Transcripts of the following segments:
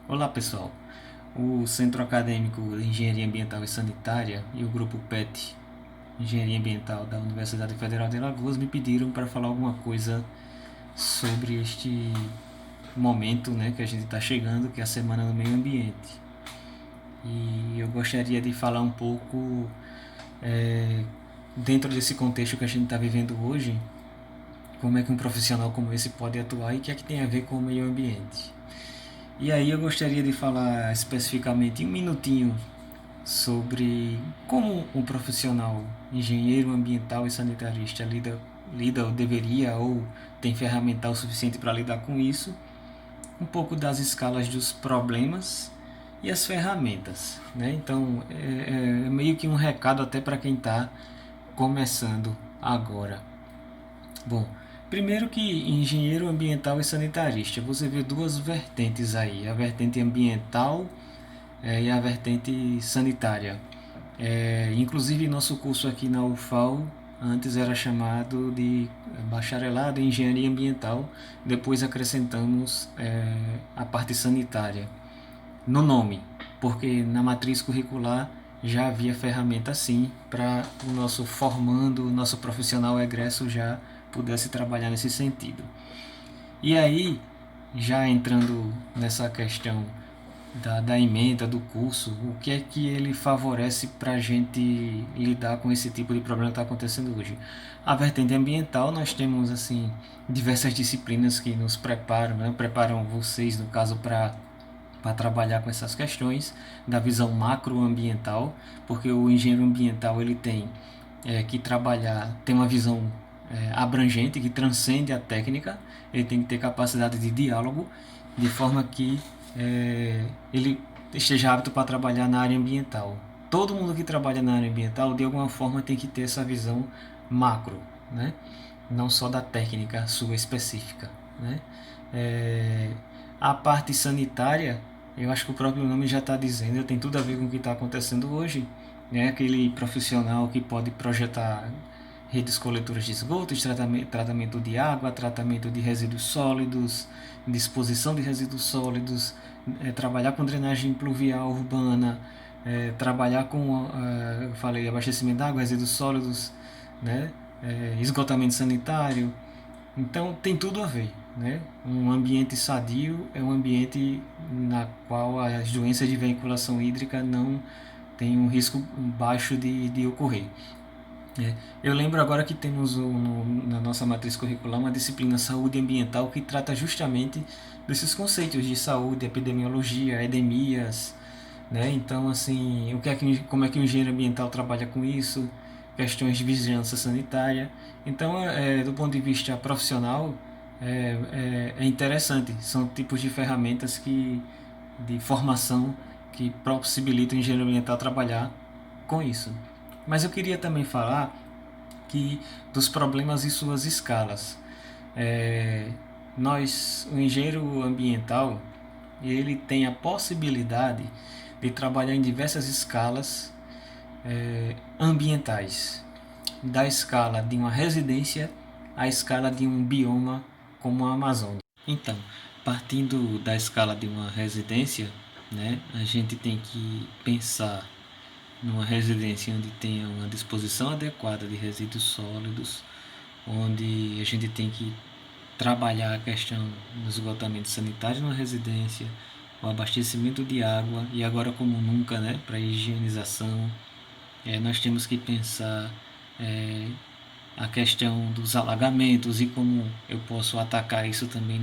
Olá pessoal, o Centro Acadêmico de Engenharia Ambiental e Sanitária e o Grupo PET Engenharia Ambiental da Universidade Federal de Alagoas me pediram para falar alguma coisa sobre este momento, que a gente está chegando, que é a Semana do Meio Ambiente. E eu gostaria de falar um pouco dentro desse contexto que a gente está vivendo hoje, como é que um profissional como esse pode atuar e o que é que tem a ver com o meio ambiente. E aí eu gostaria de falar especificamente em um minutinho sobre como um profissional, engenheiro ambiental e sanitarista lida ou deveria ou tem ferramental suficiente para lidar com isso, um pouco das escalas dos problemas e as ferramentas, né? Então é meio que um recado até para quem está começando agora. Bom, primeiro que engenheiro ambiental e sanitarista, você vê duas vertentes aí, a vertente ambiental e a vertente sanitária. Inclusive, nosso curso aqui na UFAL antes era chamado de Bacharelado em Engenharia Ambiental, depois acrescentamos a parte sanitária no nome, porque na matriz curricular já havia ferramenta assim para o nosso formando, o nosso profissional egresso já pudesse trabalhar nesse sentido. E aí, já entrando nessa questão da ementa do curso, o que é que ele favorece para a gente lidar com esse tipo de problema que está acontecendo hoje? A vertente ambiental, nós temos assim diversas disciplinas que nos preparam, preparam vocês, no caso, para trabalhar com essas questões da visão macroambiental, porque o engenheiro ambiental ele tem que trabalhar, tem uma visão abrangente que transcende a técnica, ele tem que ter capacidade de diálogo, de forma que ele esteja apto para trabalhar na área ambiental. Todo mundo que trabalha na área ambiental, de alguma forma, tem que ter essa visão macro, né? Não só da técnica sua específica, né? É, a parte sanitária, eu acho que o próprio nome já está dizendo, tem tudo a ver com o que está acontecendo hoje, né? Aquele profissional que pode projetar redes coletoras de esgoto, tratamento de água, tratamento de resíduos sólidos, disposição de resíduos sólidos, trabalhar com drenagem pluvial urbana, trabalhar com, eu falei, abastecimento de água, resíduos sólidos, né? Esgotamento sanitário. Então tem tudo a ver. Né? Um ambiente sadio é um ambiente na qual as doenças de veiculação hídrica não têm um risco baixo de ocorrer. Eu lembro agora que temos na nossa matriz curricular uma disciplina saúde ambiental que trata justamente desses conceitos de saúde, epidemiologia, endemias, né? Então, assim, como é que o engenheiro ambiental trabalha com isso, questões de vigilância sanitária. Então, do ponto de vista profissional, é interessante. São tipos de ferramentas de formação que possibilitam o engenheiro ambiental trabalhar com isso. Mas eu queria também falar que dos problemas e suas escalas. É, o engenheiro ambiental, ele tem a possibilidade de trabalhar em diversas escalas ambientais, da escala de uma residência à escala de um bioma como a Amazônia. Então, partindo da escala de uma residência, né, a gente tem que pensar numa residência onde tenha uma disposição adequada de resíduos sólidos, onde a gente tem que trabalhar a questão do esgotamento sanitário na residência, o abastecimento de água e agora como nunca, né, para higienização. Nós temos que pensar a questão dos alagamentos e como eu posso atacar isso também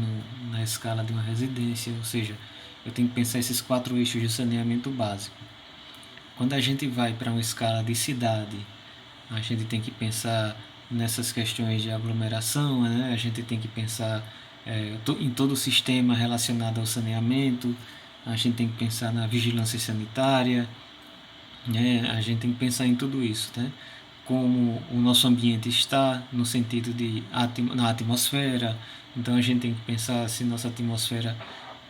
na escala de uma residência, ou seja, eu tenho que pensar esses quatro eixos de saneamento básico. Quando a gente vai para uma escala de cidade, a gente tem que pensar nessas questões de aglomeração, né? A gente tem que pensar em todo o sistema relacionado ao saneamento, a gente tem que pensar na vigilância sanitária, né? A gente tem que pensar em tudo isso, né? Como o nosso ambiente está no sentido de na atmosfera, então a gente tem que pensar se nossa atmosfera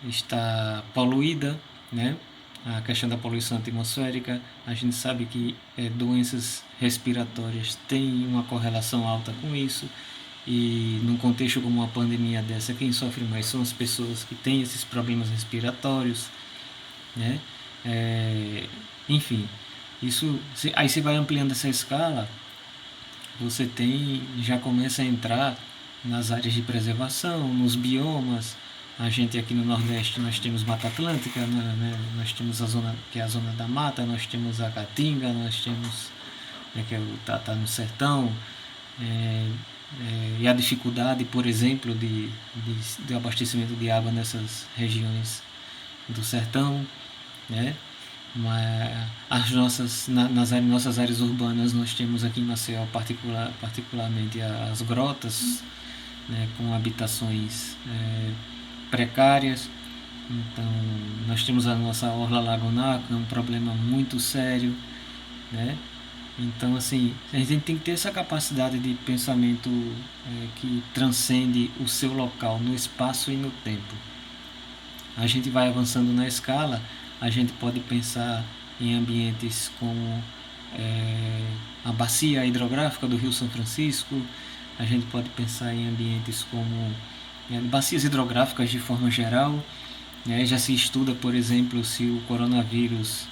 está poluída, né? A questão da poluição atmosférica, a gente sabe que doenças respiratórias têm uma correlação alta com isso, e num contexto como uma pandemia dessa, quem sofre mais são as pessoas que têm esses problemas respiratórios, né? É, enfim, isso, aí você vai ampliando essa escala, você tem, já começa a entrar nas áreas de preservação, nos biomas. A gente aqui no Nordeste nós temos Mata Atlântica, né? Nós temos a zona que é a zona da mata, nós temos a Caatinga, nós temos, né, que é tá no sertão, é, e a dificuldade, por exemplo, de abastecimento de água nessas regiões do sertão, né? Mas nossas áreas urbanas nós temos aqui em Maceió particularmente as grotas, né, com habitações precárias. Então nós temos a nossa orla lagunar, que é um problema muito sério, né? Então, assim, a gente tem que ter essa capacidade de pensamento que transcende o seu local, no espaço e no tempo. A gente vai avançando na escala, a gente pode pensar em ambientes como a bacia hidrográfica do Rio São Francisco, a gente pode pensar em ambientes como bacias hidrográficas de forma geral, né? Já se estuda, por exemplo, se o coronavírus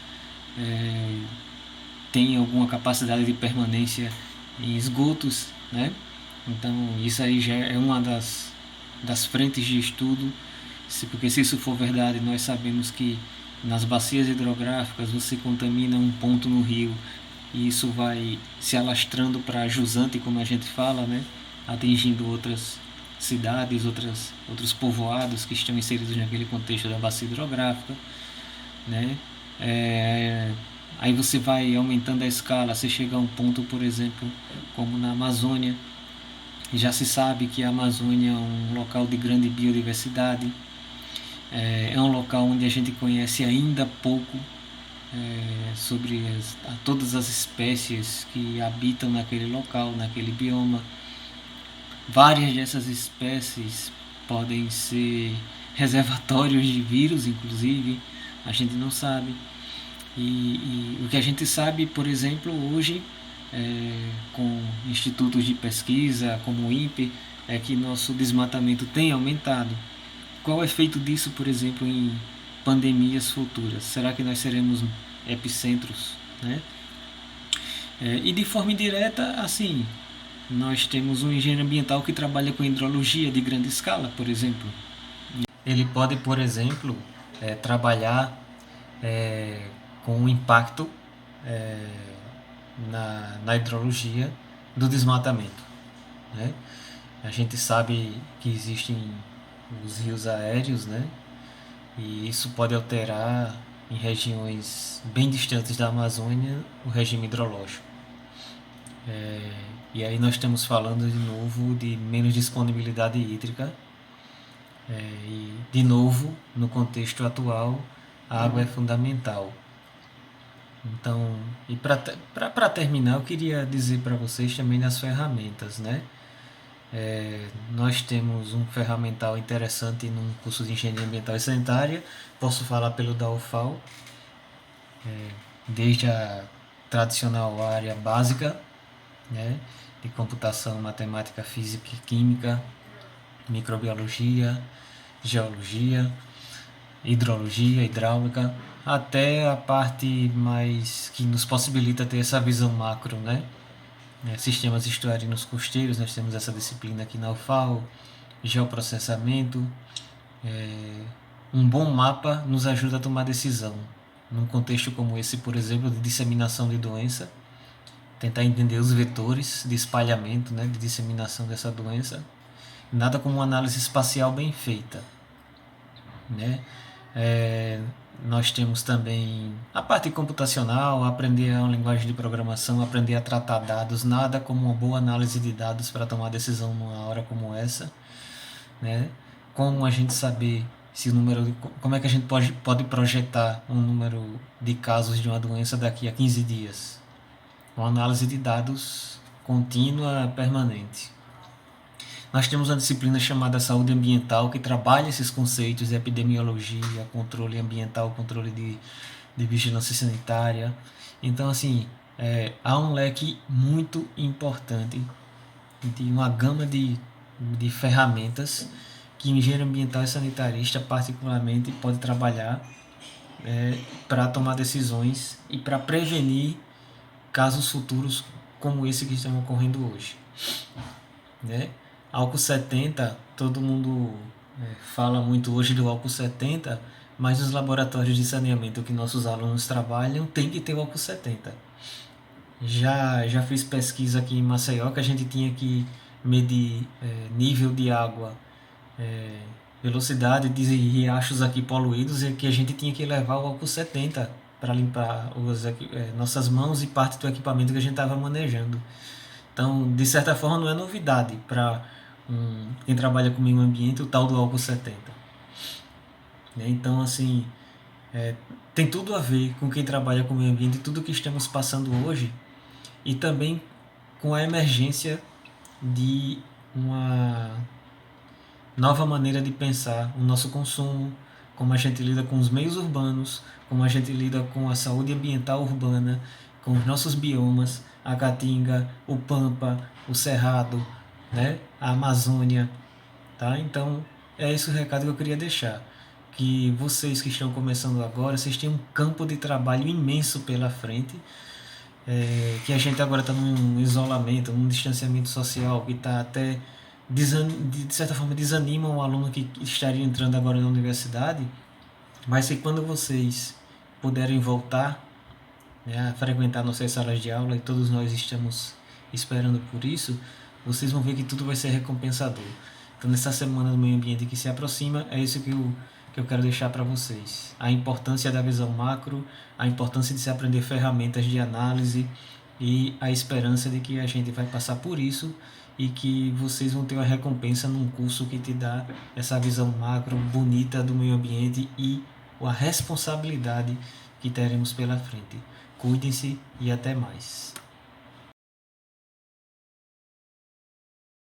tem alguma capacidade de permanência em esgotos, né? Então isso aí já é uma das frentes de estudo, porque se isso for verdade, nós sabemos que nas bacias hidrográficas você contamina um ponto no rio e isso vai se alastrando para jusante, como a gente fala, né? Atingindo outras cidades, outros povoados que estão inseridos naquele contexto da bacia hidrográfica, né? Aí você vai aumentando a escala, você chega a um ponto, por exemplo, como na Amazônia. Já se sabe que a Amazônia é um local de grande biodiversidade, é um local onde a gente conhece ainda pouco sobre todas as espécies que habitam naquele local, naquele bioma. Várias dessas espécies podem ser reservatórios de vírus, inclusive, a gente não sabe. E o que a gente sabe, por exemplo, hoje, com institutos de pesquisa como o INPE, é que nosso desmatamento tem aumentado. Qual é o efeito disso, por exemplo, em pandemias futuras? Será que nós seremos epicentros, né? E de forma indireta, assim, nós temos um engenheiro ambiental que trabalha com hidrologia de grande escala, por exemplo. Ele pode, por exemplo, trabalhar com um impacto na hidrologia do desmatamento, né? A gente sabe que existem os rios aéreos, né? E isso pode alterar em regiões bem distantes da Amazônia o regime hidrológico. E aí nós estamos falando de novo de menos disponibilidade hídrica. E de novo, no contexto atual, a água é fundamental. Então, e para terminar, eu queria dizer para vocês também das ferramentas, né? Nós temos um ferramental interessante num curso de Engenharia Ambiental e Sanitária. Posso falar pelo da UFAL, desde a tradicional área básica, né, de computação, matemática, física e química, microbiologia, geologia, hidrologia, hidráulica, até a parte mais que nos possibilita ter essa visão macro, né? Sistemas estuarinos costeiros, nós temos essa disciplina aqui na UFAL, geoprocessamento. Um bom mapa nos ajuda a tomar decisão. Num contexto como esse, por exemplo, de disseminação de doença, tentar entender os vetores de espalhamento, né, de disseminação dessa doença. Nada como uma análise espacial bem feita, né? Nós temos também a parte computacional, aprender uma linguagem de programação, aprender a tratar dados. Nada como uma boa análise de dados para tomar decisão numa hora como essa, né? Como a gente saber se o número, como é que a gente pode projetar um número de casos de uma doença daqui a 15 dias? Uma análise de dados contínua, permanente. Nós temos uma disciplina chamada saúde ambiental que trabalha esses conceitos de epidemiologia, controle ambiental, controle de vigilância sanitária. Então, assim, há um leque muito importante de uma gama de ferramentas que o engenheiro ambiental e sanitarista particularmente pode trabalhar para tomar decisões e para prevenir casos futuros como esse que estão ocorrendo hoje. Né? Álcool 70, todo mundo fala muito hoje do álcool 70, mas os laboratórios de saneamento que nossos alunos trabalham tem que ter o álcool 70. Já fiz pesquisa aqui em Maceió que a gente tinha que medir nível de água, velocidade de riachos aqui poluídos, e que a gente tinha que levar o álcool 70 para limpar nossas mãos e parte do equipamento que a gente estava manejando. Então, de certa forma, não é novidade para quem trabalha com o meio ambiente o tal do álcool 70. Né? Então, assim, tem tudo a ver com quem trabalha com o meio ambiente e tudo que estamos passando hoje, e também com a emergência de uma nova maneira de pensar o nosso consumo, como a gente lida com os meios urbanos, como a gente lida com a saúde ambiental urbana, com os nossos biomas, a Caatinga, o Pampa, o Cerrado, né? A Amazônia. Tá? Então, é esse o recado que eu queria deixar. Que vocês que estão começando agora, vocês têm um campo de trabalho imenso pela frente, que a gente agora está num isolamento, num distanciamento social que está até, de certa forma, desanima o aluno que estaria entrando agora na universidade, mas que quando vocês puderem voltar, né, a frequentar nossas salas de aula, e todos nós estamos esperando por isso, vocês vão ver que tudo vai ser recompensador. Então, nessa semana do meio ambiente que se aproxima, é isso que eu quero deixar para vocês. A importância da visão macro, a importância de se aprender ferramentas de análise e a esperança de que a gente vai passar por isso e que vocês vão ter uma recompensa num curso que te dá essa visão macro bonita do meio ambiente e a responsabilidade que teremos pela frente. Cuidem-se e até mais.